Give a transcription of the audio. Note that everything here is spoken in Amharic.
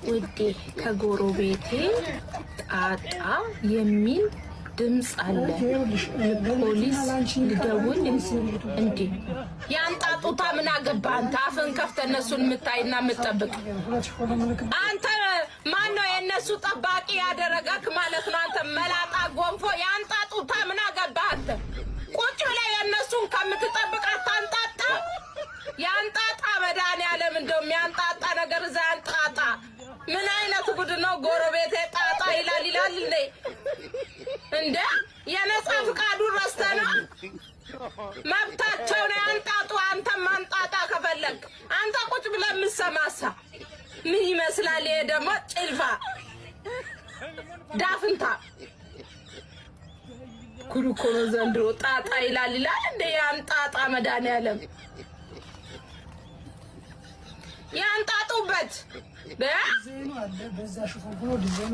ውዴ ከጎረቤቴ ጣጣ የሚል ድምጽ አለ ፖሊስ ልደውል እንዴ ያንጣጡታ ምን አገባ አንተ አፍን ከፍተህ እነሱን የምታይና የምትጠብቅ አንተ ማን ነው የነሱ ጠባቂ ያደረገክ ማለት ነው አንተ መላጣ ጎንፎ ያንጣጡታ ምን አገባ አንተ ቁጭ ላይ የነሱን ከምትጠብቅ አታንጣጣ ያንጣጣ መድኃኒዓለም እንደውም ያንጣጣ ነገር እዛ ያንጣጣ ምን አይነት ጉድ ነው ጎረቤቴ ጣጣ ይላል እንደ የነጻ ፍቃዱ ረስተና መብታቸው ነው ያንጣጡ አንተ ማንጣጣ ከፈለክ አንተ ቁጭ ብለህ ምሰማሳ ምን ይመስላል ይሄ ደግሞ ጭልፋ ዳፍንታ ኩሩኮሮ ዘንድሮ ጣጣ ይላል እንደ ያንጣጣ መድኃኒዓለም ያንጣጡበት በዛ ሹፉ ብሎ ዲዛይኑ